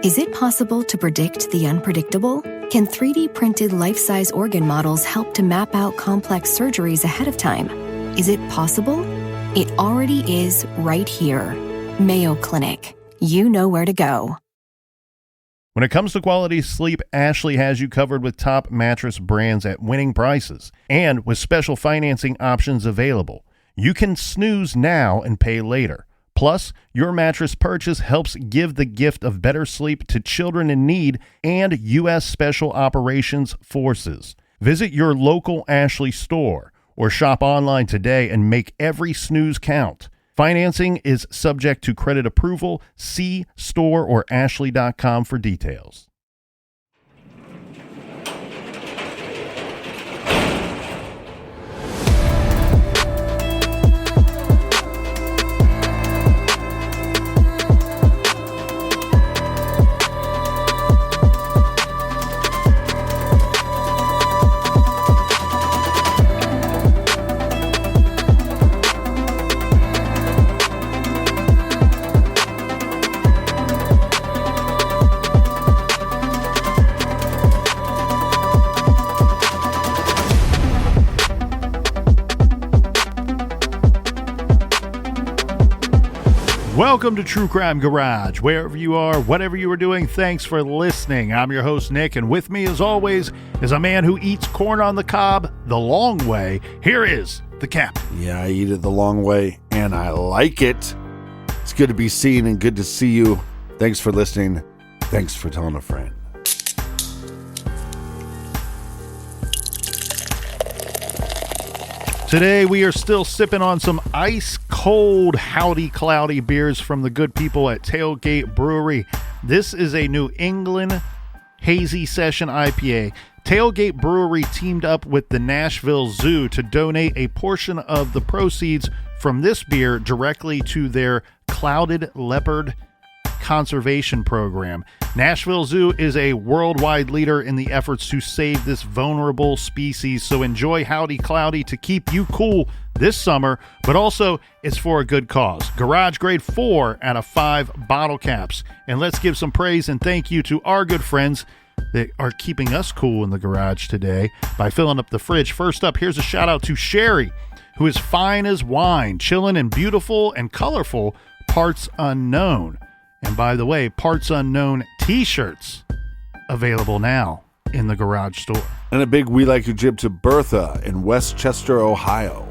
Is it possible to predict the unpredictable? Can 3D printed life-size organ models help to map out complex surgeries ahead of time? Is it possible? It already is right here. Mayo Clinic. You know where to go. When it comes to quality sleep, Ashley has you covered with top mattress brands at winning prices and with special financing options available. You can snooze now and pay later. Plus, your mattress purchase helps give the gift of better sleep to children in need and U.S. Special Operations Forces. Visit your local Ashley store or shop online today and make every snooze count. Financing is subject to credit approval. See store or ashley.com for details. Welcome to True Crime Garage. Wherever you are, whatever you are doing, thanks for listening. I'm your host, Nick, and with me, as always, is a man who eats corn on the cob the long way. Here is the Cap. Yeah, I eat it the long way, and I like it. It's good to be seen and good to see you. Thanks for listening. Thanks for telling a friend. Today, we are still sipping on some ice-cold Howdy Cloudy beers from the good people at Tailgate Brewery. This is a New England hazy session IPA. Tailgate Brewery teamed up with the Nashville Zoo to donate a portion of the proceeds from this beer directly to their Clouded Leopard conservation program. Nashville Zoo is a worldwide leader in the efforts to save this vulnerable species, so enjoy Howdy Cloudy to keep you cool this summer, but also it's for a good cause. Garage grade 4 out of 5 bottle caps. And let's give some praise and thank you to our good friends that are keeping us cool in the garage today by filling up the fridge. First up, here's a shout out to Sherry, who is fine as wine, chilling in beautiful and colorful Parts Unknown. And by the way, Parts Unknown t-shirts available now in the garage store. And a big We Like Your Jib to Bertha in Westchester, Ohio.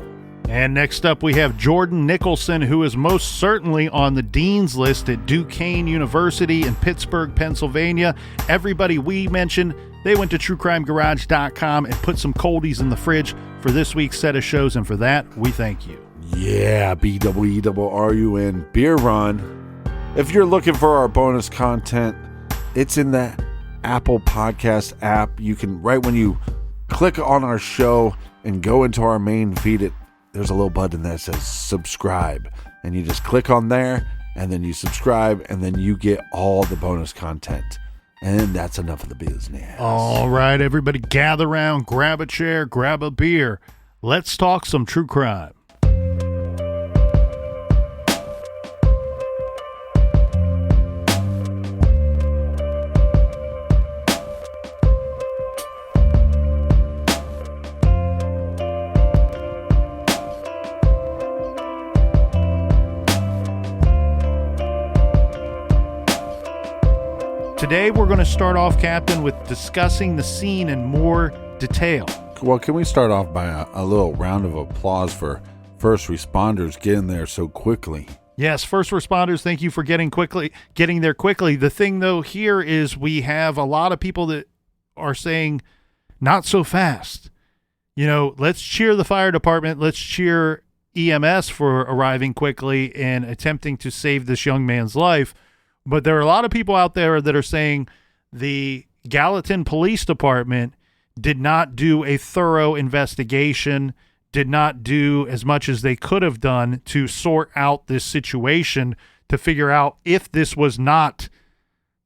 And next up, we have Jordan Nicholson, who is most certainly on the dean's list at Duquesne University in Pittsburgh, Pennsylvania. Everybody we mentioned, they went to truecrimegarage.com and put some coldies in the fridge for this week's set of shows, and for that, we thank you. Yeah, BWERUN Beer Run. If you're looking for our bonus content, it's in the Apple Podcast app. You can, right when you click on our show and go into our main feed, there's a little button that says subscribe. And you just click on there, and then you subscribe, and then you get all the bonus content. And that's enough of the business. All right, everybody gather around, grab a chair, grab a beer. Let's talk some true crime. Today, we're going to start off, Captain, with discussing the scene in more detail. Well, can we start off by a little round of applause for first responders getting there so quickly? Yes, first responders, thank you for getting there quickly. The thing, though, here is we have a lot of people that are saying, not so fast. You know, let's cheer the fire department. Let's cheer EMS for arriving quickly and attempting to save this young man's life. But there are a lot of people out there that are saying the Gallatin Police Department did not do a thorough investigation, did not do as much as they could have done to sort out this situation, to figure out if this was not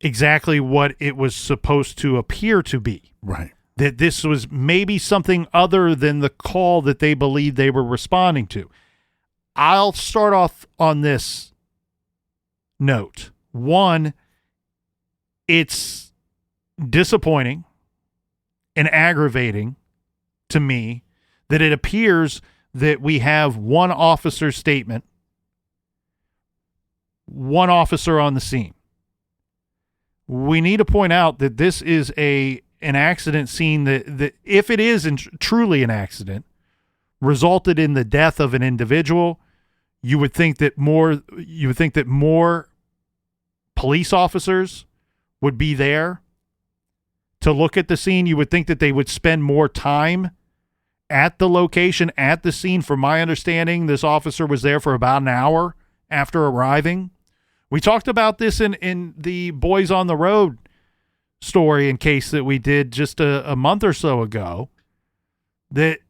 exactly what it was supposed to appear to be. Right. That this was maybe something other than the call that they believed they were responding to. I'll start off on this note. One, it's disappointing and aggravating to me that it appears that we have one officer's statement, one officer on the scene. We need to point out that this is an accident scene that if it is truly an accident, resulted in the death of an individual. You would think that more police officers would be there to look at the scene. You would think that they would spend more time at the location, at the scene. From my understanding, this officer was there for about an hour after arriving. We talked about this in the Boys on the Road story in case that we did just a month or so ago, that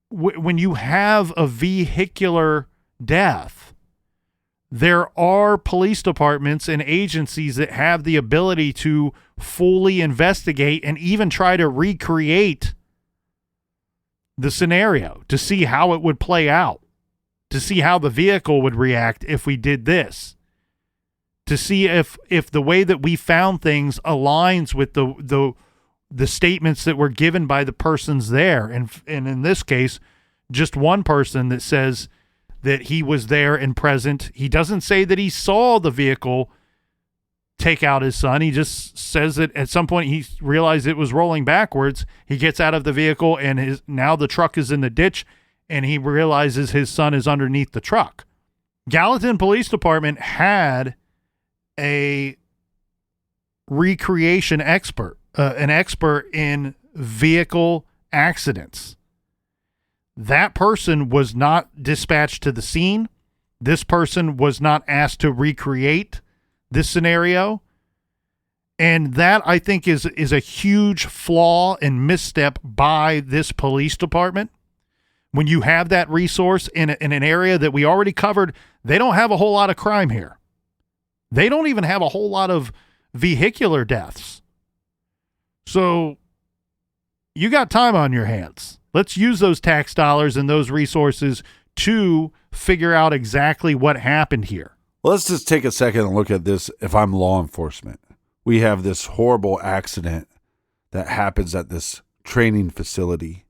when you have a vehicular death, there are police departments and agencies that have the ability to fully investigate and even try to recreate the scenario to see how it would play out, to see how the vehicle would react if we did this, to see if the way that we found things aligns with the statements that were given by the persons there. And in this case, just one person that says that he was there and present. He doesn't say that he saw the vehicle take out his son. He just says that at some point he realized it was rolling backwards. He gets out of the vehicle and now the truck is in the ditch and he realizes his son is underneath the truck. Gallatin Police Department had a recreation expert, an expert in vehicle accidents. That person was not dispatched to the scene. This person was not asked to recreate this scenario. And that, I think, is a huge flaw and misstep by this police department. When you have that resource in an area that we already covered, they don't have a whole lot of crime here. They don't even have a whole lot of vehicular deaths. So you got time on your hands. Let's use those tax dollars and those resources to figure out exactly what happened here. Well, let's just take a second and look at this. If I'm law enforcement, we have this horrible accident that happens at this training facility.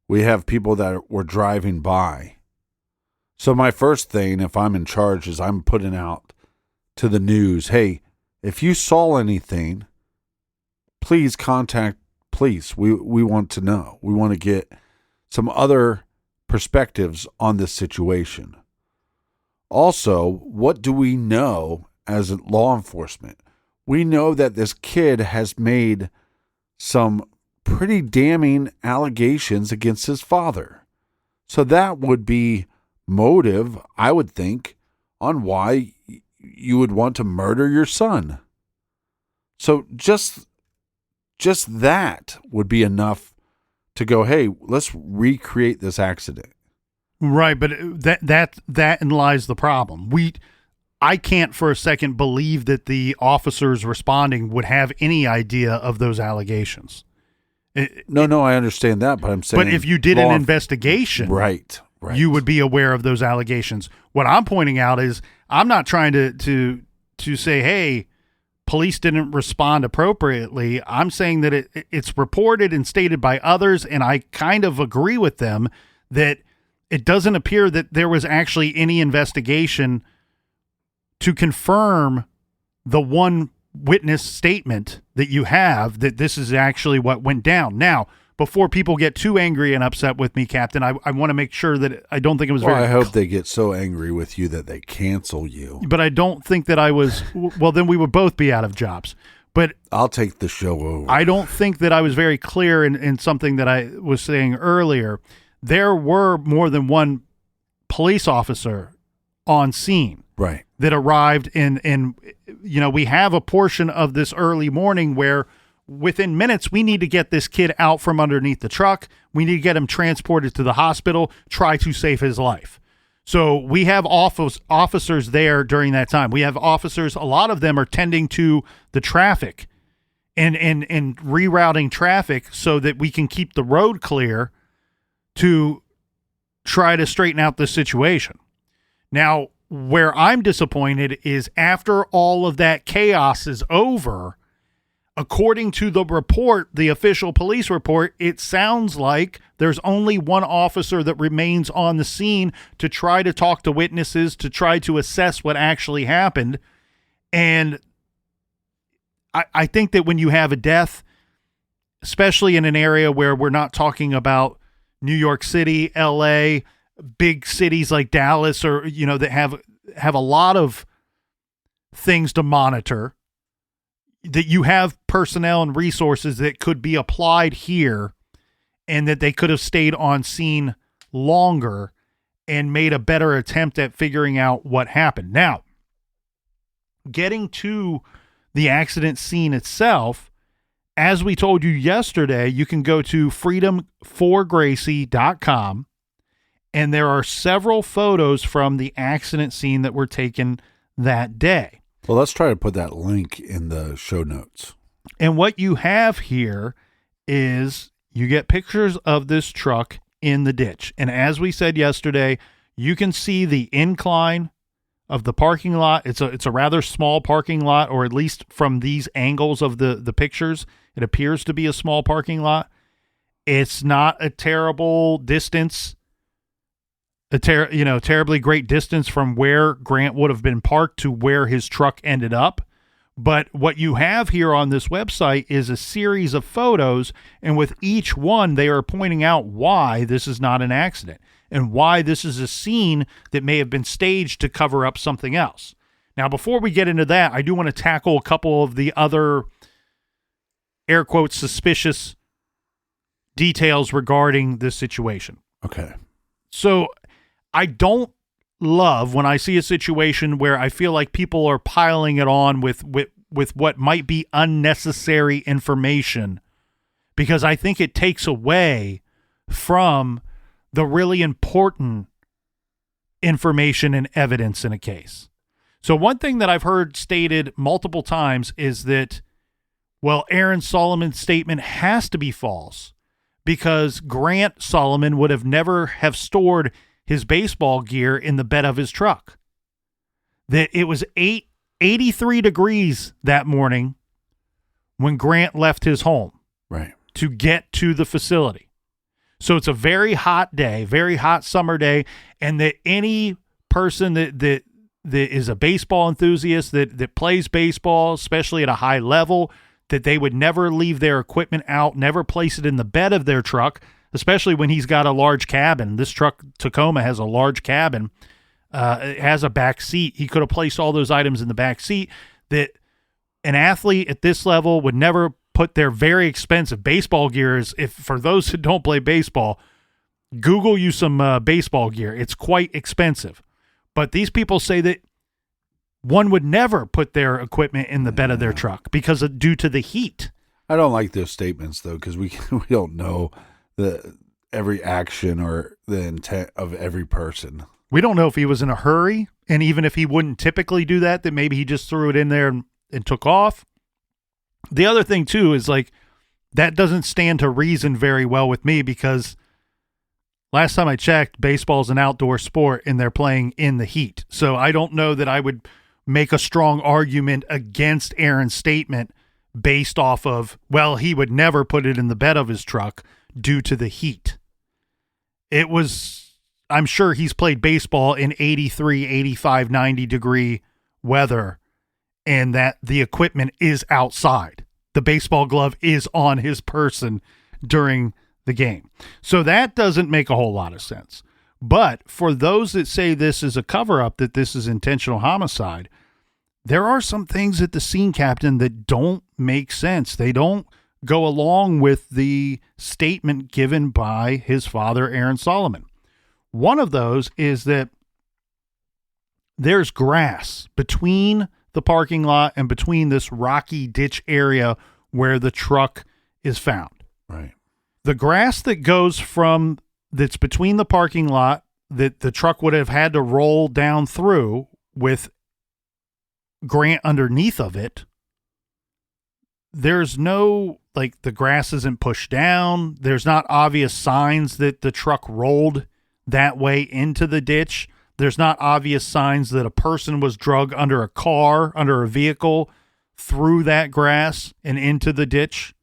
We have people that were driving by. So my first thing, if I'm in charge, is I'm putting out to the news, hey, if you saw anything, please contact police. We want to know. We want to get some other perspectives on this situation. Also, what do we know as law enforcement? We know that this kid has made some pretty damning allegations against his father. So that would be motive, I would think, on why you would want to murder your son. So just that would be enough to go, hey, let's recreate this accident. Right, but that lies the problem. I can't for a second believe that the officers responding would have any idea of those allegations. No, I understand that, but I'm saying... But if you did an investigation, right, you would be aware of those allegations. What I'm pointing out is I'm not trying to say, hey, police didn't respond appropriately. I'm saying that it's reported and stated by others, and I kind of agree with them that it doesn't appear that there was actually any investigation to confirm the one witness statement that you have that this is actually what went down. Now, before people get too angry and upset with me, Captain, I want to make sure that I don't think it was I hope they get so angry with you that they cancel you. But I don't think that I was, well, then we would both be out of jobs. But I'll take the show over. I don't think that I was very clear in something that I was saying earlier. There were more than one police officer on scene. Right. That arrived and we have a portion of this early morning where within minutes, we need to get this kid out from underneath the truck. We need to get him transported to the hospital, try to save his life. So we have officers there during that time. We have officers, a lot of them are tending to the traffic and rerouting traffic so that we can keep the road clear to try to straighten out this situation. Now, where I'm disappointed is after all of that chaos is over, according to the report, the official police report, it sounds like there's only one officer that remains on the scene to try to talk to witnesses, to try to assess what actually happened. And I think that when you have a death, especially in an area where we're not talking about New York City, LA, big cities like Dallas, or, you know, that have a lot of things to monitor, that you have personnel and resources that could be applied here, and that they could have stayed on scene longer and made a better attempt at figuring out what happened. Now, getting to the accident scene itself, as we told you yesterday, you can go to freedomforgracie.com, and there are several photos from the accident scene that were taken that day. Well, let's try to put that link in the show notes. And what you have here is you get pictures of this truck in the ditch. And as we said yesterday, you can see the incline of the parking lot. It's a rather small parking lot, or at least from these angles of the pictures, it appears to be a small parking lot. It's not a terrible distance, terribly great distance from where Grant would have been parked to where his truck ended up. But what you have here on this website is a series of photos, and with each one, they are pointing out why this is not an accident and why this is a scene that may have been staged to cover up something else. Now, before we get into that, I do want to tackle a couple of the other, air quotes, suspicious details regarding this situation. Okay. So I don't love when I see a situation where I feel like people are piling it on with what might be unnecessary information, because I think it takes away from the really important information and evidence in a case. So one thing that I've heard stated multiple times is that, well, Aaron Solomon's statement has to be false because Grant Solomon would have never have stored his baseball gear in the bed of his truck. That it was 83 degrees that morning when Grant left his home, right, to get to the facility. So it's a very hot day, very hot summer day, and that any person that is a baseball enthusiast, that plays baseball, especially at a high level, that they would never leave their equipment out, never place it in the bed of their truck, especially when he's got a large cabin. This truck, Tacoma, has a large cabin. It has a back seat. He could have placed all those items in the back seat. That an athlete at this level would never put their very expensive baseball gears. If for those who don't play baseball, Google you some baseball gear. It's quite expensive. But these people say that one would never put their equipment in the bed of their truck because due to the heat. I don't like those statements, though, because we don't know every action or the intent of every person. We don't know if he was in a hurry, and even if he wouldn't typically do that, that maybe he just threw it in there and took off. The other thing, too, is like that doesn't stand to reason very well with me, because last time I checked, baseball is an outdoor sport and they're playing in the heat. So I don't know that I would make a strong argument against Aaron's statement based off of, well, he would never put it in the bed of his truck due to the heat. It was, I'm sure he's played baseball in 83, 85, 90 degree weather, and that the equipment is outside. The baseball glove is on his person during the game. So that doesn't make a whole lot of sense. But for those that say this is a cover-up, that this is intentional homicide, there are some things at the scene captain that don't make sense. They don't go along with the statement given by his father, Aaron Solomon. One of those is that there's grass between the parking lot and between this rocky ditch area where the truck is found. Right. The grass that goes from that's between the parking lot that the truck would have had to roll down through with Grant underneath of it, there's no, like, the grass isn't pushed down. There's not obvious signs that the truck rolled that way into the ditch. There's not obvious signs that a person was drugged under a car, under a vehicle, through that grass and into the ditch.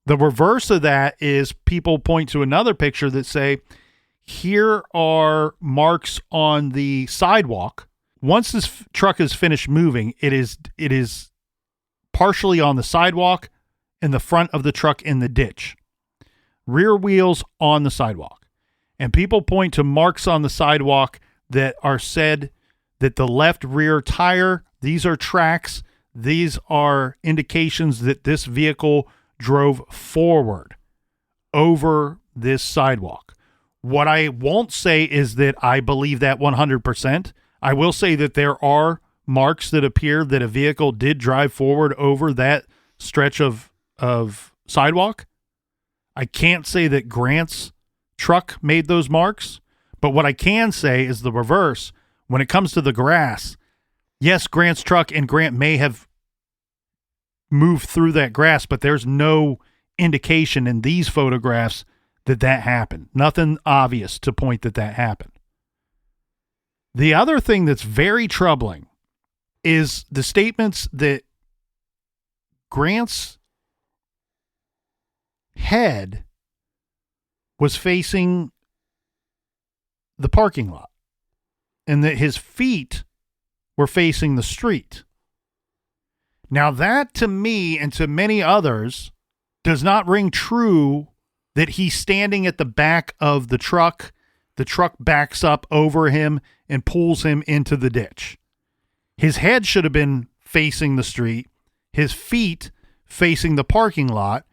The reverse of that is people point to another picture that say, here are marks on the sidewalk. Once this truck is finished moving, it is partially on the sidewalk and the front of the truck in the ditch. Rear wheels on the sidewalk. And people point to marks on the sidewalk that are said that the left rear tire, these are tracks, these are indications that this vehicle drove forward over this sidewalk. What I won't say is that I believe that 100%. I will say that there are marks that appear that a vehicle did drive forward over that stretch of sidewalk. I can't say that Grant's truck made those marks, but what I can say is the reverse. When it comes to the grass, yes, Grant's truck and Grant may have moved through that grass, but there's no indication in these photographs that that happened. Nothing obvious to point that that happened. The other thing that's very troubling is the statements that Grant's head was facing the parking lot and that his feet were facing the street. Now that to me and to many others does not ring true that he's standing at the back of the truck backs up over him and pulls him into the ditch. His head should have been facing the street, his feet facing the parking lot,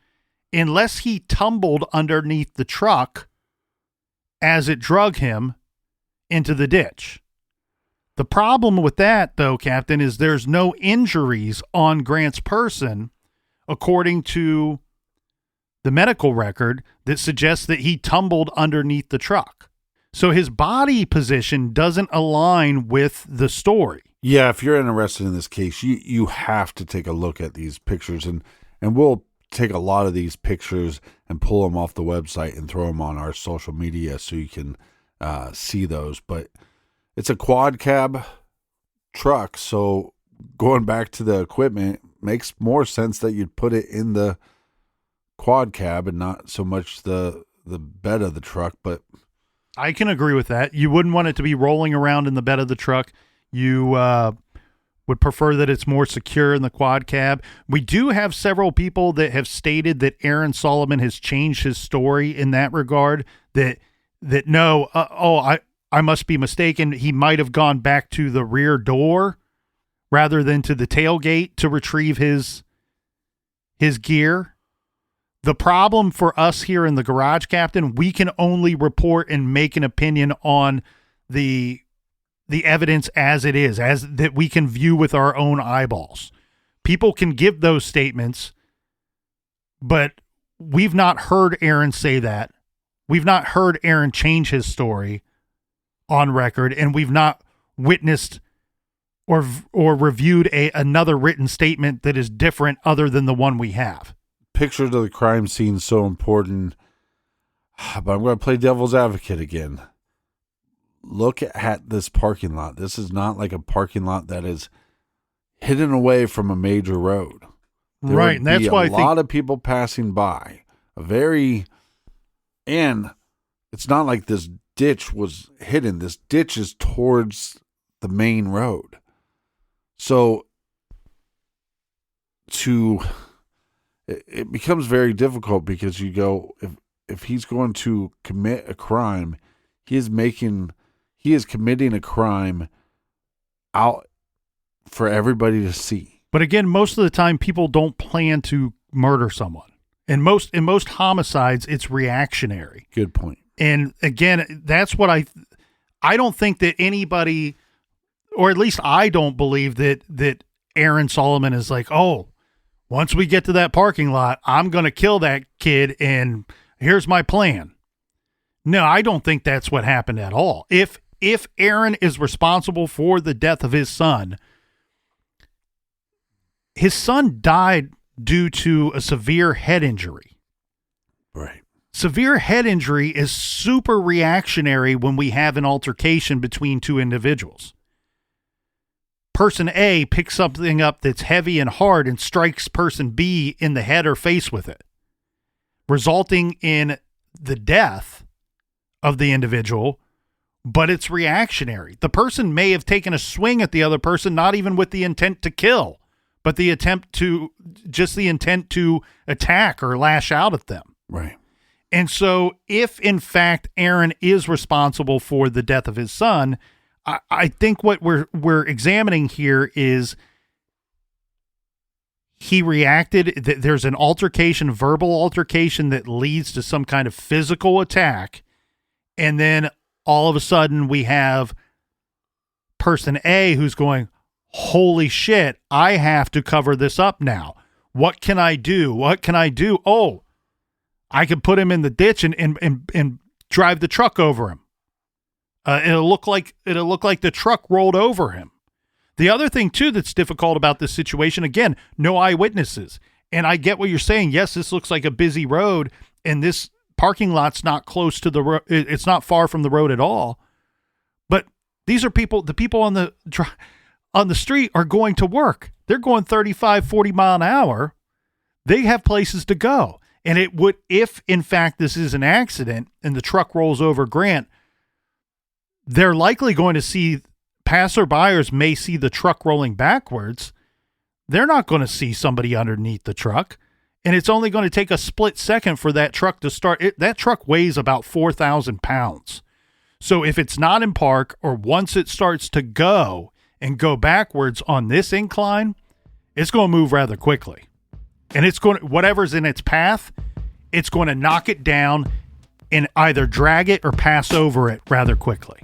unless he tumbled underneath the truck as it drug him into the ditch. The problem with that, though, Captain, is there's no injuries on Grant's person, according to the medical record, that suggests that he tumbled underneath the truck. So his body position doesn't align with the story. Yeah, if you're interested in this case, you have to take a look at these pictures, and we'll take a lot of these pictures and pull them off the website and throw them on our social media so you can see those. But it's a quad cab truck, so going back to the equipment makes more sense that you'd put it in the quad cab and not so much the bed of the truck. But I can agree with that. You wouldn't want it to be rolling around in the bed of the truck. You would prefer that it's more secure in the quad cab. We do have several people that have stated that Aaron Solomon has changed his story in that regard, that no, I must be mistaken. He might have gone back to the rear door rather than to the tailgate to retrieve his gear. The problem for us here in the garage, Captain, we can only report and make an opinion on the evidence as it is, as that we can view with our own eyeballs. People can give those statements, but we've not heard Aaron say that. We've not heard Aaron change his story on record, and we've not witnessed or reviewed another written statement that is different other than the one we have. Pictures of the crime scene is so important, but I'm going to play devil's advocate again. Look at this parking lot. This is not like a parking lot that is hidden away from a major road. Right, and that's why I think a lot of people passing by. And it's not like this ditch was hidden. This ditch is towards the main road. So it becomes very difficult because you go, if he's going to commit a crime, he is committing a crime out for everybody to see. But again, most of the time people don't plan to murder someone. In most homicides, it's reactionary. Good point. And again, that's what I don't think that anybody, or at least I don't believe that Aaron Solomon is like, oh, once we get to that parking lot, I'm going to kill that kid and here's my plan. No, I don't think that's what happened at all. If Aaron is responsible for the death of his son died due to a severe head injury. Right. Severe head injury is super reactionary when we have an altercation between two individuals. Person A picks something up that's heavy and hard and strikes person B in the head or face with it, resulting in the death of the individual, but it's reactionary. The person may have taken a swing at the other person, not even with the intent to kill, but the intent to attack or lash out at them. Right. And so if in fact Aaron is responsible for the death of his son, I think what we're examining here is he reacted. There's an altercation, verbal altercation that leads to some kind of physical attack. And then all of a sudden we have person A who's going, holy shit, I have to cover this up now. What can I do? What can I do? Oh, I could put him in the ditch and drive the truck over him. It'll look like the truck rolled over him. The other thing too that's difficult about this situation, again, no eyewitnesses. And I get what you're saying. Yes, this looks like a busy road, and this parking lot's not close to the road. It's not far from the road at all. But these are people. The people on the street are going to work. They're going 35, 40 mile an hour. They have places to go. And it would, if in fact this is an accident and the truck rolls over Grant, they're likely going to see, passerbyers may see the truck rolling backwards. They're not going to see somebody underneath the truck. And it's only going to take a split second for that truck to start. That truck weighs about 4,000 pounds. So if it's not in park, or once it starts to go and go backwards on this incline, it's going to move rather quickly. And it's going to, whatever's in its path, it's going to knock it down and either drag it or pass over it rather quickly.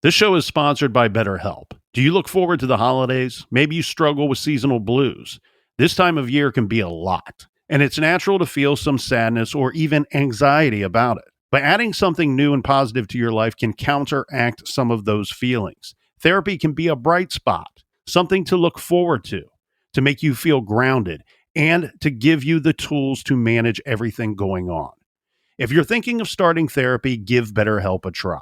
This show is sponsored by BetterHelp. Do you look forward to the holidays? Maybe you struggle with seasonal blues. This time of year can be a lot, and it's natural to feel some sadness or even anxiety about it. But adding something new and positive to your life can counteract some of those feelings. Therapy can be a bright spot, something to look forward to make you feel grounded, and to give you the tools to manage everything going on. If you're thinking of starting therapy, give BetterHelp a try.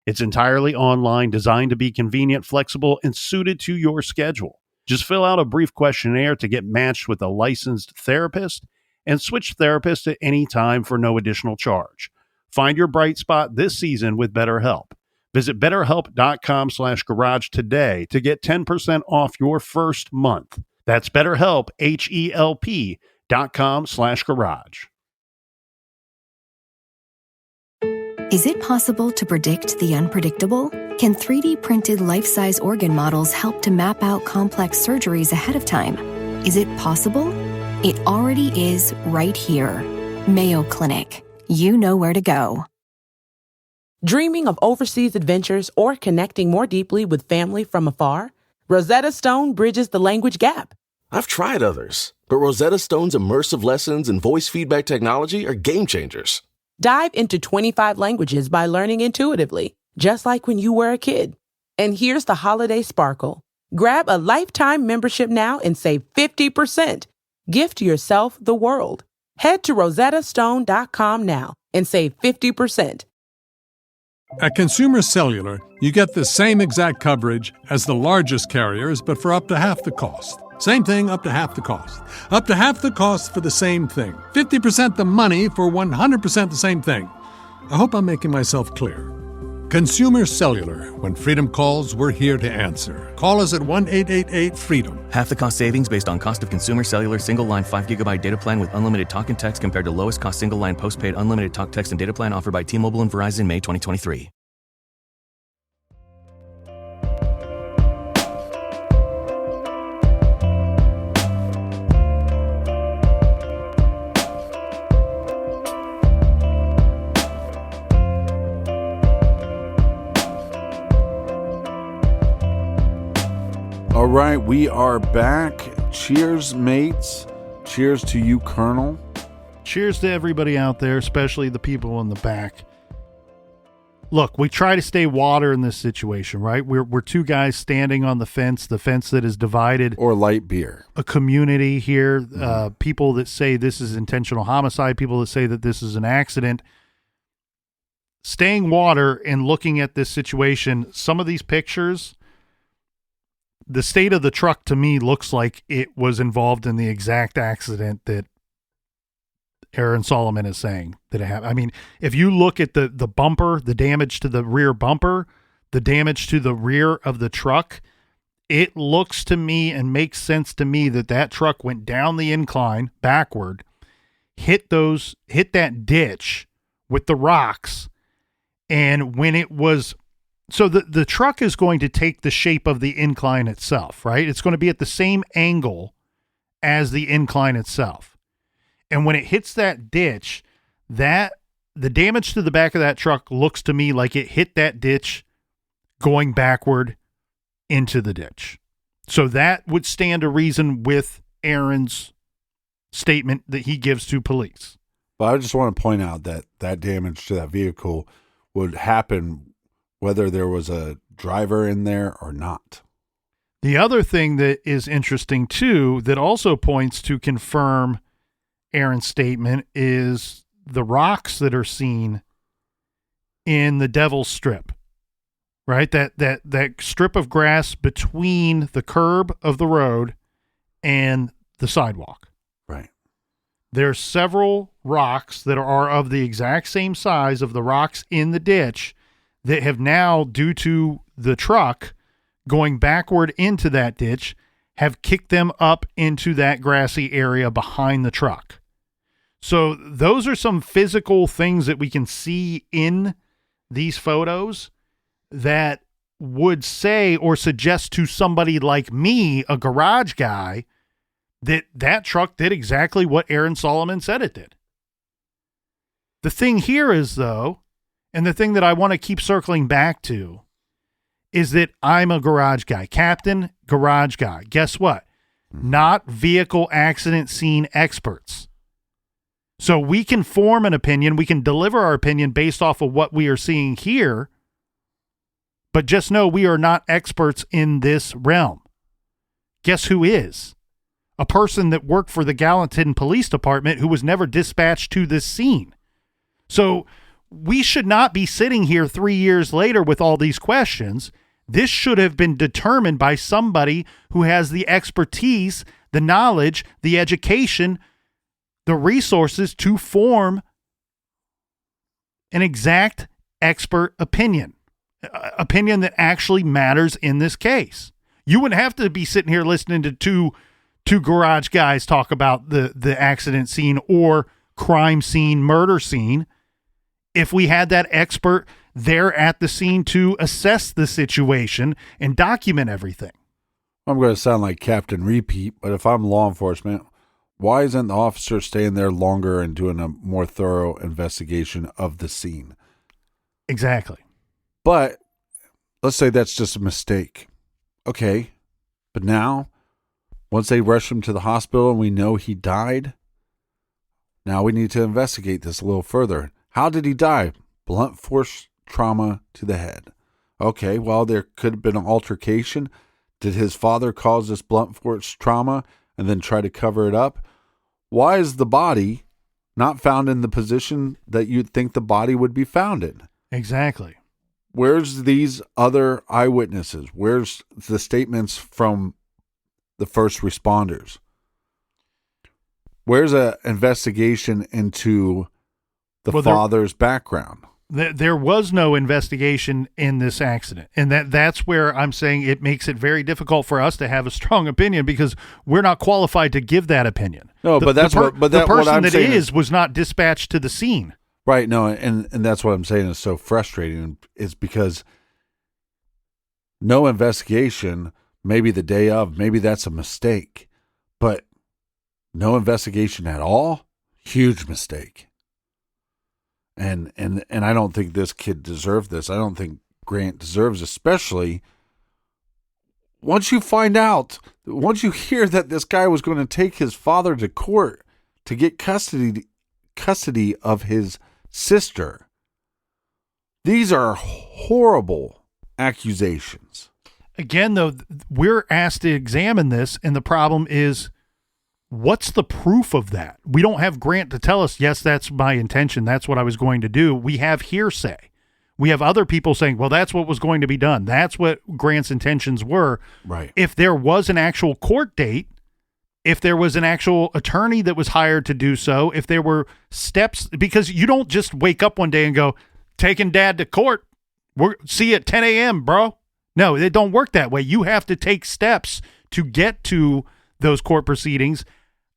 It's entirely online, designed to be convenient, flexible, and suited to your schedule. Just fill out a brief questionnaire to get matched with a licensed therapist, and switch therapists at any time for no additional charge. Find your bright spot this season with BetterHelp. Visit BetterHelp.com/garage today to get 10% off your first month. That's BetterHelp, HELP.com/garage. Is it possible to predict the unpredictable? Can 3D printed life-size organ models help to map out complex surgeries ahead of time? Is it possible? It already is right here. Mayo Clinic. You know where to go. Dreaming of overseas adventures or connecting more deeply with family from afar? Rosetta Stone bridges the language gap. I've tried others, but Rosetta Stone's immersive lessons and voice feedback technology are game changers. Dive into 25 languages by learning intuitively, just like when you were a kid. And here's the holiday sparkle. Grab a lifetime membership now and save 50%. Gift yourself the world. Head to rosettastone.com now and save 50%. At Consumer Cellular, you get the same exact coverage as the largest carriers, but for up to half the cost. Same thing, up to half the cost. Up to half the cost for the same thing. 50% the money for 100% the same thing. I hope I'm making myself clear. Consumer Cellular. When freedom calls, we're here to answer. Call us at 1-888-FREEDOM. Half the cost savings based on cost of Consumer Cellular single-line 5GB data plan with unlimited talk and text compared to lowest cost single-line postpaid unlimited talk, text, and data plan offered by T-Mobile and Verizon May 2023. All right, we are back. Cheers, mates. Cheers to you, Colonel. Cheers to everybody out there, especially the people in the back. Look, we try to stay water in this situation, right? We're two guys standing on the fence that is divided. Or light beer. A community here, people that say this is intentional homicide, people that say that this is an accident. Staying water and looking at this situation, some of these pictures, the state of the truck to me looks like it was involved in the exact accident that Aaron Solomon is saying that it happened. I mean, if you look at the bumper, the damage to the rear bumper, the damage to the rear of the truck, it looks to me and makes sense to me that truck went down the incline backward, hit that ditch with the rocks. And when it was, so the truck is going to take the shape of the incline itself, right? It's going to be at the same angle as the incline itself. And when it hits that ditch, the damage to the back of that truck looks to me like it hit that ditch going backward into the ditch. So that would stand to reason with Aaron's statement that he gives to police. But I just want to point out that damage to that vehicle would happen whether there was a driver in there or not. The other thing that is interesting too, that also points to confirm Aaron's statement, is the rocks that are seen in the Devil's Strip, right? That strip of grass between the curb of the road and the sidewalk. Right. There's several rocks that are of the exact same size of the rocks in the ditch that have now, due to the truck going backward into that ditch, have kicked them up into that grassy area behind the truck. So those are some physical things that we can see in these photos that would say or suggest to somebody like me, a garage guy, that truck did exactly what Aaron Solomon said it did. The thing here is, though, and the thing that I want to keep circling back to, is that I'm a garage guy. Captain, garage guy. Guess what? Not vehicle accident scene experts. So we can form an opinion. We can deliver our opinion based off of what we are seeing here. But just know we are not experts in this realm. Guess who is? A person that worked for the Gallatin Police Department who was never dispatched to this scene. So we should not be sitting here 3 years later with all these questions. This should have been determined by somebody who has the expertise, the knowledge, the education, the resources to form an exact expert opinion that actually matters in this case. You wouldn't have to be sitting here listening to two garage guys talk about the accident scene or crime scene, murder scene, if we had that expert there at the scene to assess the situation and document everything. I'm going to sound like Captain Repeat, but if I'm law enforcement, why isn't the officer staying there longer and doing a more thorough investigation of the scene? Exactly. But let's say that's just a mistake. Okay. But now, once they rush him to the hospital and we know he died, now we need to investigate this a little further. How did he die? Blunt force trauma to the head. Okay, well, there could have been an altercation. Did his father cause this blunt force trauma and then try to cover it up? Why is the body not found in the position that you'd think the body would be found in? Exactly. Where's these other eyewitnesses? Where's the statements from the first responders? Where's an investigation into the father's background? There was no investigation in this accident. And that's where I'm saying it makes it very difficult for us to have a strong opinion because we're not qualified to give that opinion. No, but the person that was not dispatched to the scene. Right. No, and that's what I'm saying is so frustrating, is because no investigation, maybe the day of, maybe that's a mistake, but no investigation at all, huge mistake. And I don't think this kid deserved this. I don't think Grant deserves, especially once you hear that this guy was going to take his father to court to get custody of his sister, these are horrible accusations. Again, though, we're asked to examine this, and the problem is, what's the proof of that? We don't have Grant to tell us, yes, that's my intention, that's what I was going to do. We have hearsay. We have other people saying, well, that's what was going to be done. That's what Grant's intentions were. Right. If there was an actual court date, if there was an actual attorney that was hired to do so, if there were steps, because you don't just wake up one day and go, taking dad to court, see you at 10 a.m., bro. No, it don't work that way. You have to take steps to get to those court proceedings.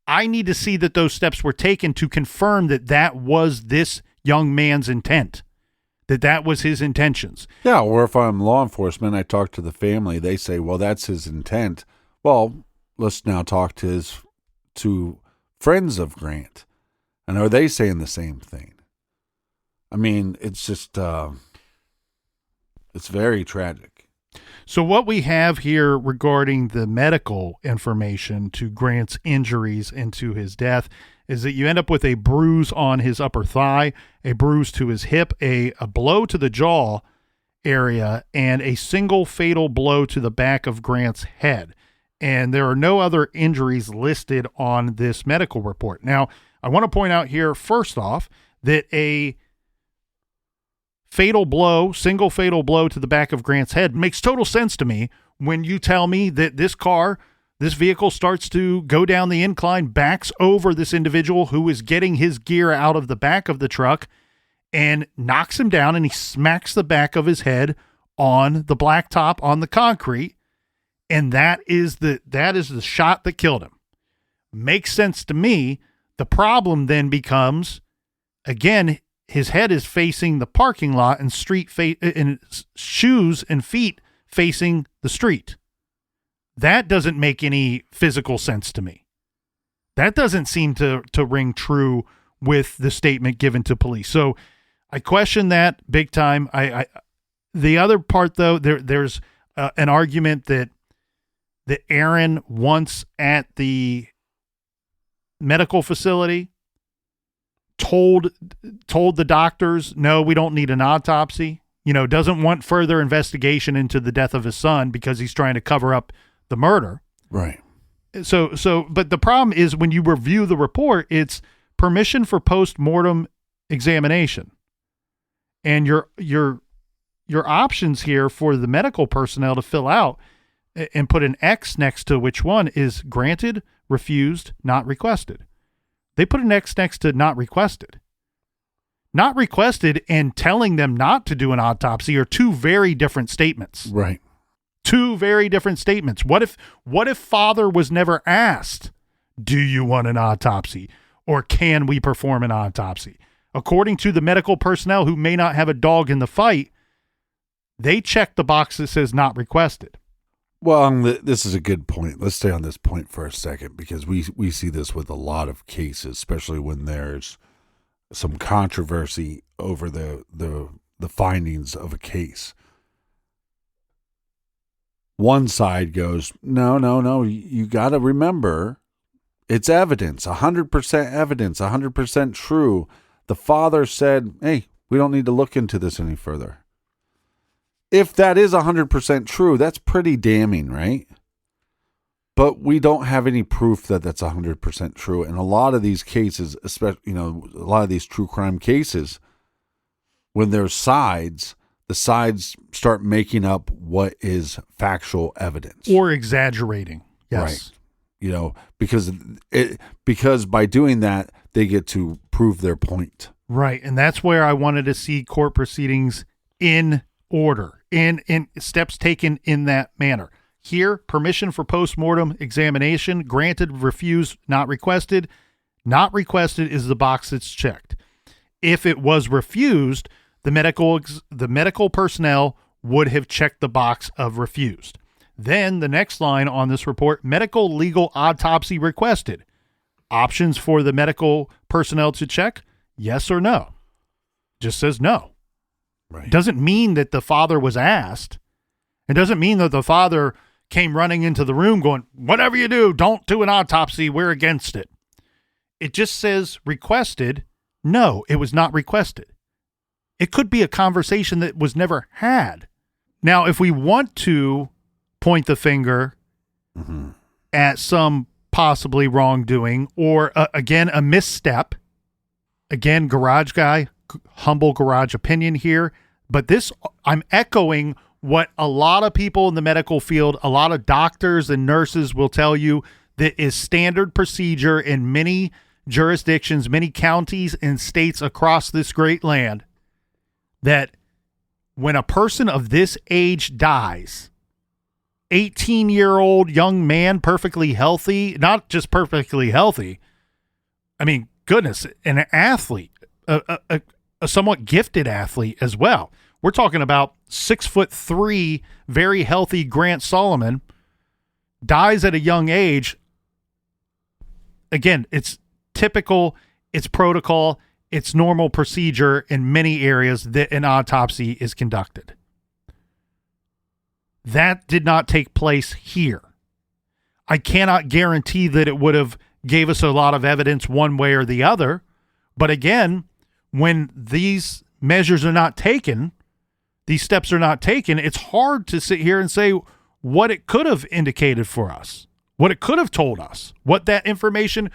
I need to see that those steps were taken to confirm that that was this young man's intent, that was his intentions. Yeah, or if I'm law enforcement, I talk to the family, they say, well, that's his intent. Well, let's now talk to friends of Grant. And are they saying the same thing? I mean, it's just, it's very tragic. So what we have here regarding the medical information to Grant's injuries and to his death is that you end up with a bruise on his upper thigh, a bruise to his hip, a blow to the jaw area, and a single fatal blow to the back of Grant's head. And there are no other injuries listed on this medical report. Now, I want to point out here, first off, that a single fatal blow to the back of Grant's head makes total sense to me when you tell me that this vehicle starts to go down the incline, backs over this individual who is getting his gear out of the back of the truck and knocks him down, and he smacks the back of his head on the blacktop on the concrete. And that is the shot that killed him. Makes sense to me. The problem then becomes, again, his head is facing the parking lot and and shoes and feet facing the street. That doesn't make any physical sense to me. That doesn't seem to ring true with the statement given to police. So I question that big time. The other part, though, there's an argument that Aaron once at the medical facility told the doctors, no, we don't need an autopsy, doesn't want further investigation into the death of his son because he's trying to cover up the murder. Right. So, but the problem is when you review the report, it's permission for post-mortem examination. And your options here for the medical personnel to fill out and put an X next to which one is granted, refused, not requested. They put an X next to not requested. Not requested and telling them not to do an autopsy are two very different statements. Right. Two very different statements. What if father was never asked, do you want an autopsy or can we perform an autopsy? According to the medical personnel who may not have a dog in the fight, they check the box that says not requested. Well, this is a good point. Let's stay on this point for a second because we see this with a lot of cases, especially when there's some controversy over the findings of a case. One side goes, no, you got to remember, it's evidence, 100% evidence, 100% true. The father said, hey, we don't need to look into this any further. If that is 100% true, that's pretty damning, right? But we don't have any proof that that's 100% true. And a lot of these cases, especially, a lot of these true crime cases, when there's sides, the sides start making up what is factual evidence. Or exaggerating. Yes. Right. Because by doing that, they get to prove their point. Right. And that's where I wanted to see court proceedings in order, in steps taken in that manner. Here, permission for post-mortem examination, granted, refused, not requested. Not requested is the box that's checked. If it was refused, the medical personnel would have checked the box of refused. Then the next line on this report, medical legal autopsy requested. Options for the medical personnel to check, yes or no. Just says no. Right. It doesn't mean that the father was asked. It doesn't mean that the father came running into the room going, whatever you do, don't do an autopsy. We're against it. It just says requested. No, it was not requested. It could be a conversation that was never had. Now, if we want to point the finger at some possibly wrongdoing or, again, a misstep, again, garage guy, humble garage opinion here, but this, I'm echoing what a lot of people in the medical field, a lot of doctors and nurses will tell you that is standard procedure in many jurisdictions, many counties and states across this great land, that when a person of this age dies, 18-year-old young man, perfectly healthy, not just perfectly healthy, I mean, goodness, an athlete, a somewhat gifted athlete as well. We're talking about 6'3", very healthy Grant Solomon dies at a young age. Again, it's typical, it's protocol, it's normal procedure in many areas that an autopsy is conducted. That did not take place here. I cannot guarantee that it would have gave us a lot of evidence one way or the other. But again, when these measures are not taken, these steps are not taken, it's hard to sit here and say what it could have indicated for us, what it could have told us, what that information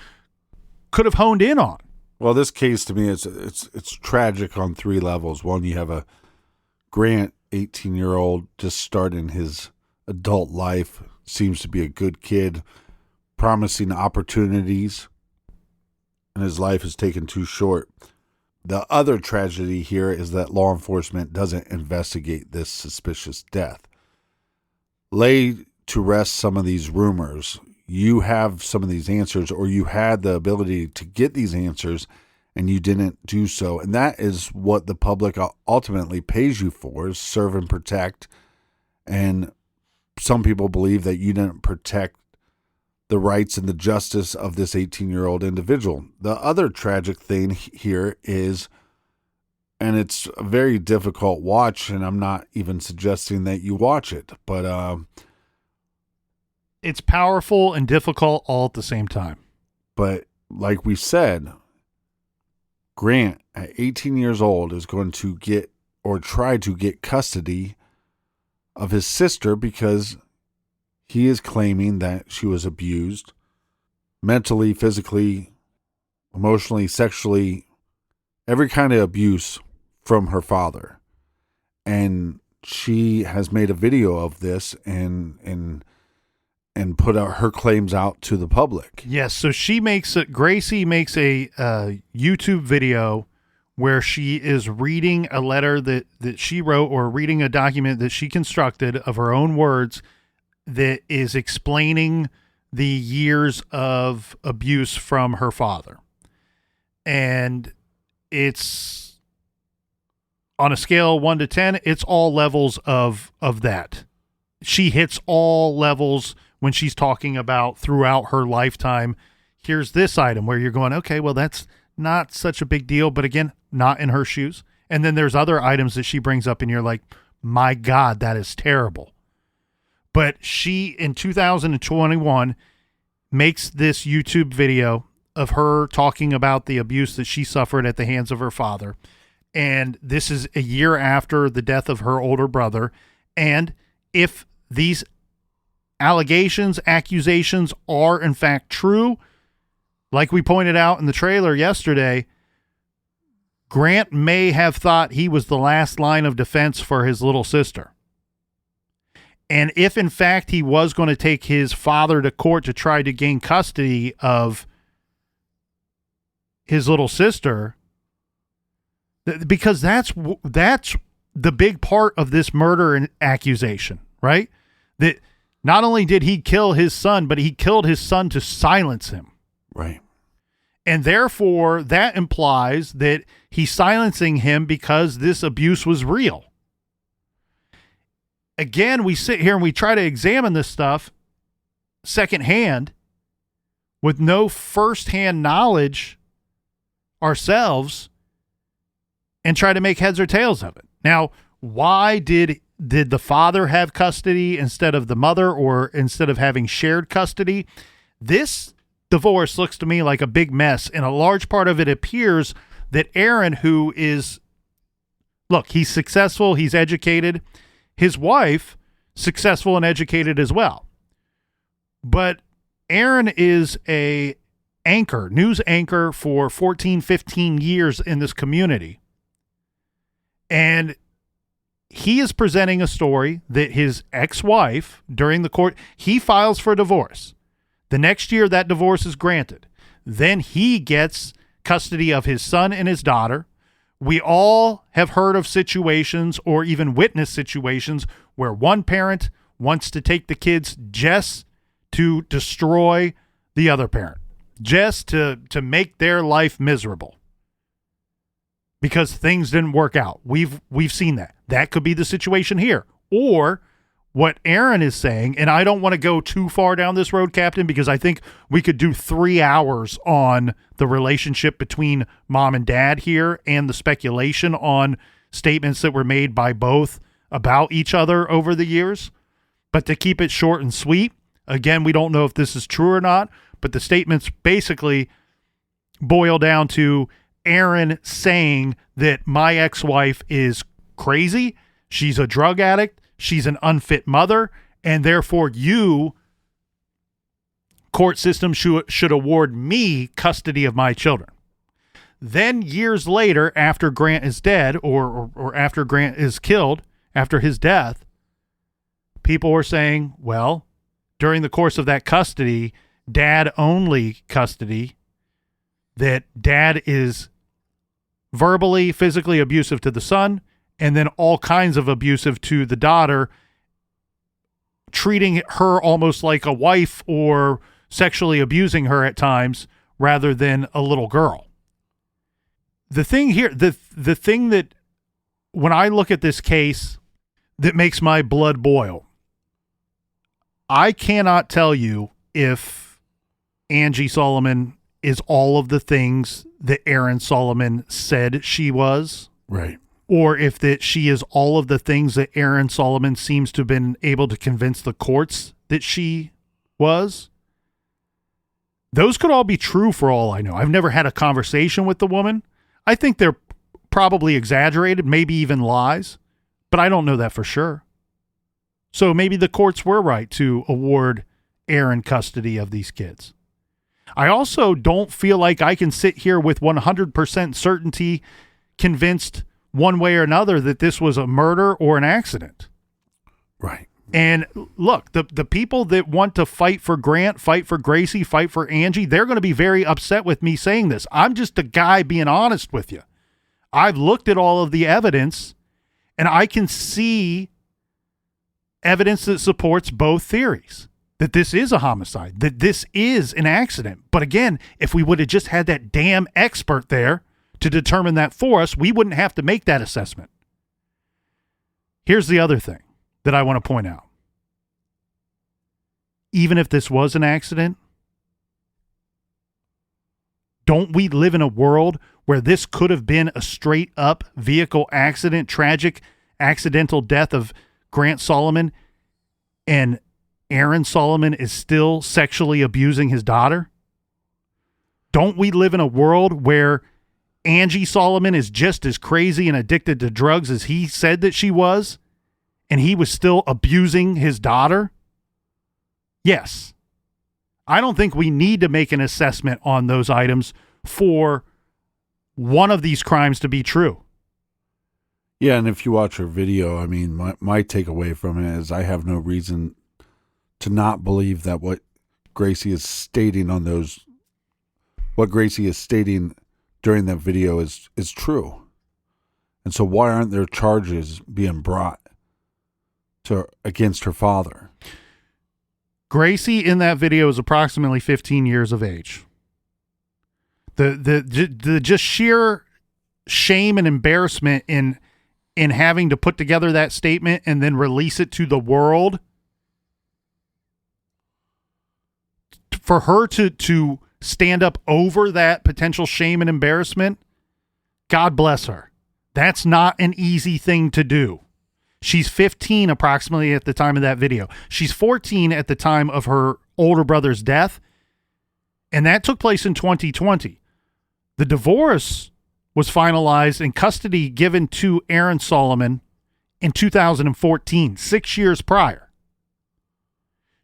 could have honed in on. Well, this case to me, it's tragic on three levels. One, you have a Grant, 18-year-old, just starting his adult life, seems to be a good kid, promising opportunities, and his life is taken too short. The other tragedy here is that law enforcement doesn't investigate this suspicious death. Lay to rest some of these rumors. You have some of these answers, or you had the ability to get these answers, and you didn't do so. And that is what the public ultimately pays you for, is serve and protect. And some people believe that you didn't protect the rights and the justice of this 18-year-old individual. The other tragic thing here is, and it's a very difficult watch, and I'm not even suggesting that you watch it, but it's powerful and difficult all at the same time. But like we said, Grant at 18 years old is going to get, or try to get, custody of his sister because he is claiming that she was abused mentally, physically, emotionally, sexually, every kind of abuse from her father. And she has made a video of this and put out her claims out to the public. Yes, so Gracie makes a YouTube video where she is reading a letter that she wrote, or reading a document that she constructed of her own words, that is explaining the years of abuse from her father. And it's on a scale of 1 to 10, it's all levels of that. She hits all levels when she's talking about throughout her lifetime. Here's this item where you're going, okay, well, that's not such a big deal, but again, not in her shoes. And then there's other items that she brings up and you're like, my God, that is terrible. But she, in 2021, makes this YouTube video of her talking about the abuse that she suffered at the hands of her father. And this is a year after the death of her older brother. And if these allegations, accusations are in fact true, like we pointed out in the trailer yesterday, Grant may have thought he was the last line of defense for his little sister. And if in fact he was going to take his father to court to try to gain custody of his little sister, because that's the big part of this murder and accusation, right? That not only did he kill his son, but he killed his son to silence him. Right. And therefore, that implies that he's silencing him because this abuse was real. Again, we sit here and we try to examine this stuff secondhand with no firsthand knowledge ourselves and try to make heads or tails of it. Now, why did did the father have custody instead of the mother, or instead of having shared custody? This divorce looks to me like a big mess, and a large part of it appears that Aaron, who is, look, he's successful, he's educated, his wife, successful and educated as well. But Aaron is a news anchor for 14, 15 years in this community. And he is presenting a story that his ex-wife, during the court, he files for divorce. The next year, that divorce is granted. Then he gets custody of his son and his daughter. We all have heard of situations or even witnessed situations where one parent wants to take the kids just to destroy the other parent, just to make their life miserable because things didn't work out. We've seen that. That could be the situation here. Or what Aaron is saying, and I don't want to go too far down this road, Captain, because I think we could do 3 hours on the relationship between mom and dad here and the speculation on statements that were made by both about each other over the years. But to keep it short and sweet, again, we don't know if this is true or not, but the statements basically boil down to Aaron saying that my ex-wife is crazy, she's a drug addict, she's an unfit mother, and therefore you, court system, should award me custody of my children. Then years later, after Grant is dead, or after Grant is killed, after his death, people were saying, well, during the course of that custody, dad-only custody, that dad is verbally, physically abusive to the son, and then all kinds of abusive to the daughter, treating her almost like a wife or sexually abusing her at times rather than a little girl. The thing here, the thing that when I look at this case that makes my blood boil, I cannot tell you if Angie Solomon is all of the things that Aaron Solomon said she was. Right. Or if that she is all of the things that Aaron Solomon seems to have been able to convince the courts that she was. Those could all be true for all I know. I've never had a conversation with the woman. I think they're probably exaggerated, maybe even lies, but I don't know that for sure. So maybe the courts were right to award Aaron custody of these kids. I also don't feel like I can sit here with 100% certainty convinced one way or another that this was a murder or an accident. Right. And look, the people that want to fight for Grant, fight for Gracie, fight for Angie, they're going to be very upset with me saying this. I'm just a guy being honest with you. I've looked at all of the evidence, and I can see evidence that supports both theories, that this is a homicide, that this is an accident. But again, if we would have just had that damn expert there to determine that for us, we wouldn't have to make that assessment. Here's the other thing that I want to point out. Even if this was an accident, don't we live in a world where this could have been a straight up vehicle accident, tragic accidental death of Grant Solomon, and Aaron Solomon is still sexually abusing his daughter? Don't we live in a world where Angie Solomon is just as crazy and addicted to drugs as he said that she was, and he was still abusing his daughter? Yes. I don't think we need to make an assessment on those items for one of these crimes to be true. Yeah, and if you watch her video, I mean, my takeaway from it is I have no reason to not believe that what Gracie is stating during that video is true. And so why aren't there charges being brought against her father? Gracie in that video is approximately 15 years of age. The just sheer shame and embarrassment in having to put together that statement and then release it to the world, for her to stand up over that potential shame and embarrassment, God bless her. That's not an easy thing to do. She's 15 approximately at the time of that video. She's 14 at the time of her older brother's death, and that took place in 2020. The divorce was finalized and custody given to Aaron Solomon in 2014, 6 years prior.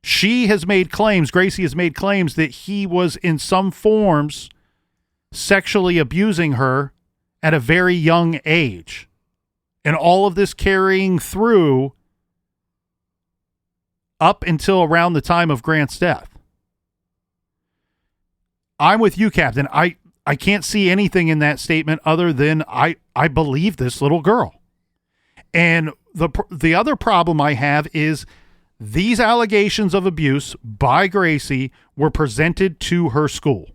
She has made claims, Gracie has made claims that he was in some forms sexually abusing her at a very young age. And all of this carrying through up until around the time of Grant's death. I'm with you, Captain. I can't see anything in that statement other than I believe this little girl. And the other problem I have is these allegations of abuse by Gracie were presented to her school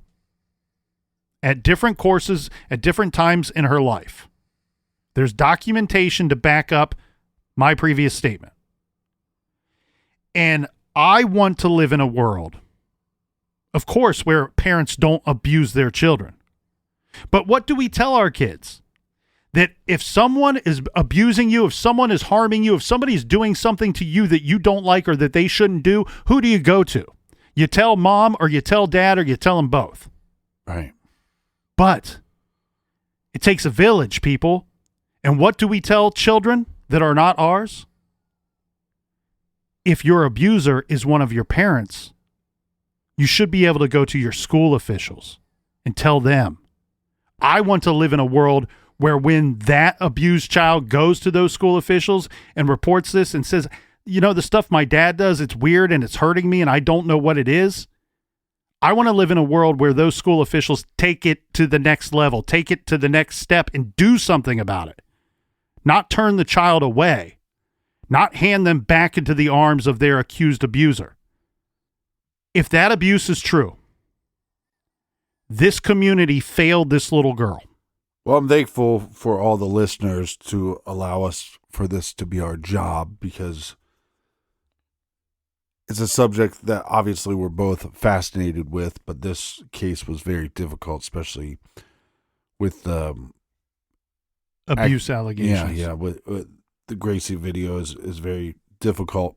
at different courses at different times in her life. There's documentation to back up my previous statement. And I want to live in a world, of course, where parents don't abuse their children. But what do we tell our kids? That if someone is abusing you, if someone is harming you, if somebody's doing something to you that you don't like or that they shouldn't do, who do you go to? You tell mom or you tell dad or you tell them both. Right. But it takes a village, people. And what do we tell children that are not ours? If your abuser is one of your parents, you should be able to go to your school officials and tell them. I want to live in a world where when that abused child goes to those school officials and reports this and says, you know, the stuff my dad does, it's weird and it's hurting me and I don't know what it is. I want to live in a world where those school officials take it to the next level, take it to the next step and do something about it. Not turn the child away, not hand them back into the arms of their accused abuser. If that abuse is true, this community failed this little girl. Well, I'm thankful for all the listeners to allow us for this to be our job, because it's a subject that obviously we're both fascinated with, but this case was very difficult, especially with abuse allegations. Yeah, with the Gracie video is very difficult.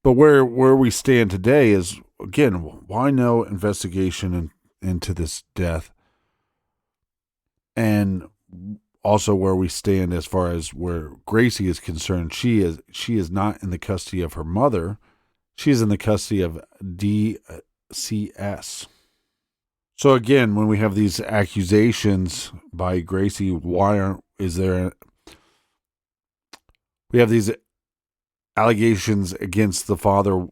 But where we stand today is, again, why no investigation into this death? And also where we stand as far as where Gracie is concerned, she is not in the custody of her mother. She is in the custody of DCS. So again, when we have these accusations by Gracie, we have these allegations against the father?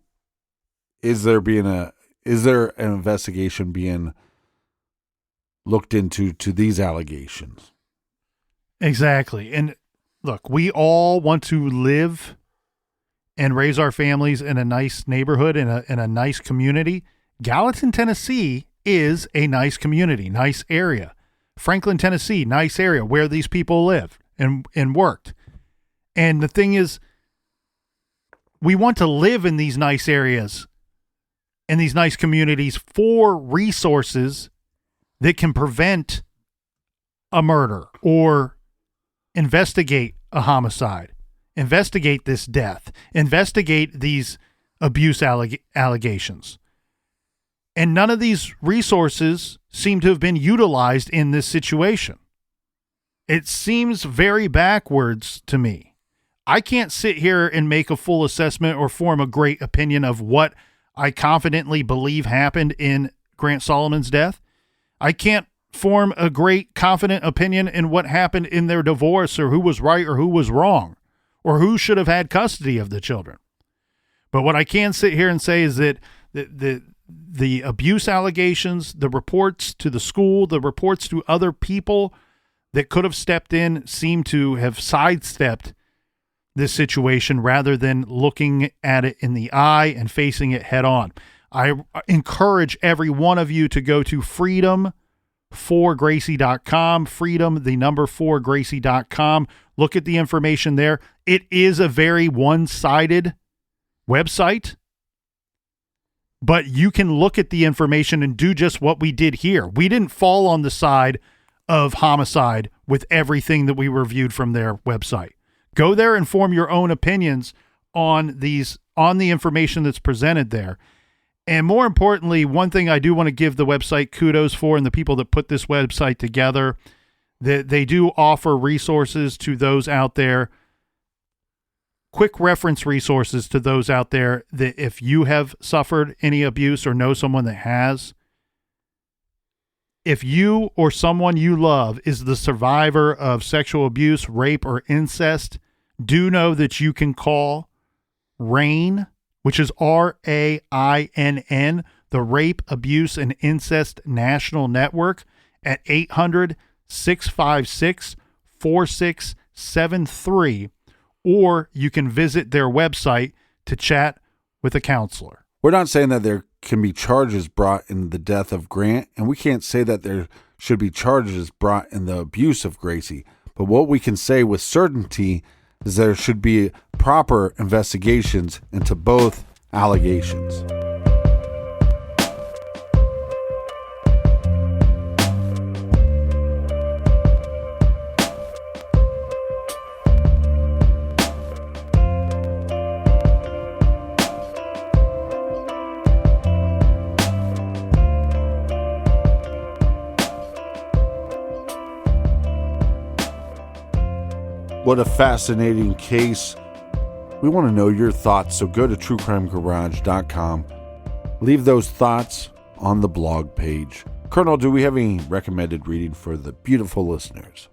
Is there an investigation being looked into to these allegations? Exactly. And look, we all want to live and raise our families in a nice neighborhood, in a nice community. Gallatin, Tennessee is a nice community, nice area. Franklin, Tennessee, nice area where these people lived and worked. And the thing is, we want to live in these nice areas, in these nice communities, for resources that can prevent a murder or investigate a homicide, investigate this death, investigate these abuse allegations. And none of these resources seem to have been utilized in this situation. It seems very backwards to me. I can't sit here and make a full assessment or form a great opinion of what I confidently believe happened in Grant Solomon's death. I can't form a great confident opinion in what happened in their divorce, or who was right or who was wrong, or who should have had custody of the children. But what I can sit here and say is that the abuse allegations, the reports to the school, the reports to other people that could have stepped in, seem to have sidestepped this situation rather than looking at it in the eye and facing it head on. I encourage every one of you to go to freedom4gracie.com, freedom4gracie.com. Look at the information there. It is a very one-sided website, but you can look at the information and do just what we did here. We didn't fall on the side of homicide with everything that we reviewed from their website. Go there and form your own opinions on the information that's presented there. And more importantly, one thing I do want to give the website kudos for, and the people that put this website together, that they do offer resources to those out there, quick reference resources to those out there, that if you have suffered any abuse or know someone that has, if you or someone you love is the survivor of sexual abuse, rape, or incest, do know that you can call RAINN, which is RAINN, the Rape, Abuse, and Incest National Network, at 800-656-4673, or you can visit their website to chat with a counselor. We're not saying that there can be charges brought in the death of Grant, and we can't say that there should be charges brought in the abuse of Gracie, but what we can say with certainty is there should be proper investigations into both allegations. What a fascinating case. We want to know your thoughts, so go to truecrimegarage.com. Leave those thoughts on the blog page. Colonel, do we have any recommended reading for the beautiful listeners?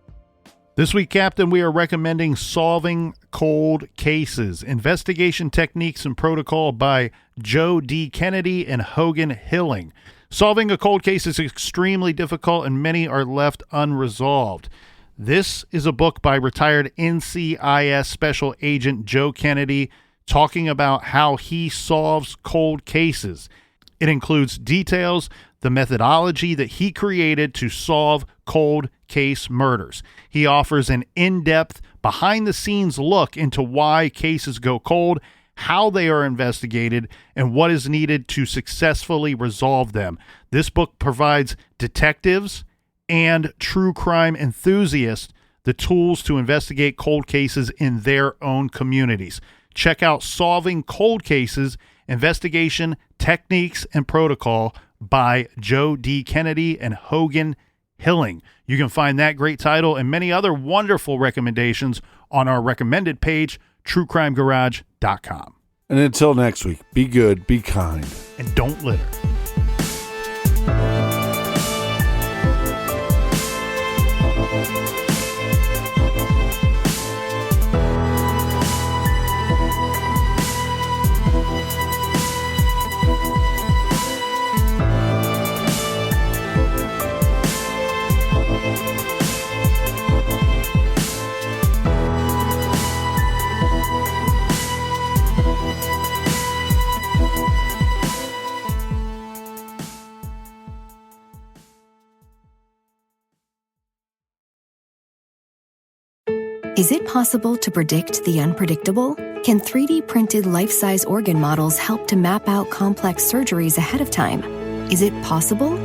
This week, Captain, we are recommending Solving Cold Cases, Investigation Techniques and Protocol by Joe D. Kennedy and Hogan Hilling. Solving a cold case is extremely difficult and many are left unresolved. This is a book by retired NCIS Special Agent Joe Kennedy talking about how he solves cold cases. It includes details, the methodology that he created to solve cold case murders. He offers an in-depth, behind-the-scenes look into why cases go cold, how they are investigated, and what is needed to successfully resolve them. This book provides detectives and true crime enthusiasts the tools to investigate cold cases in their own communities. Check out Solving Cold Cases, Investigation Techniques and Protocol by Joe D. Kennedy and Hogan Hilling. You can find that great title and many other wonderful recommendations on our recommended page, truecrimegarage.com. And until next week, be good, be kind, and don't litter. Is it possible to predict the unpredictable? Can 3D printed life-size organ models help to map out complex surgeries ahead of time? Is it possible?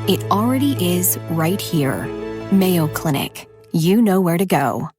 It already is right here. Mayo Clinic. You know where to go.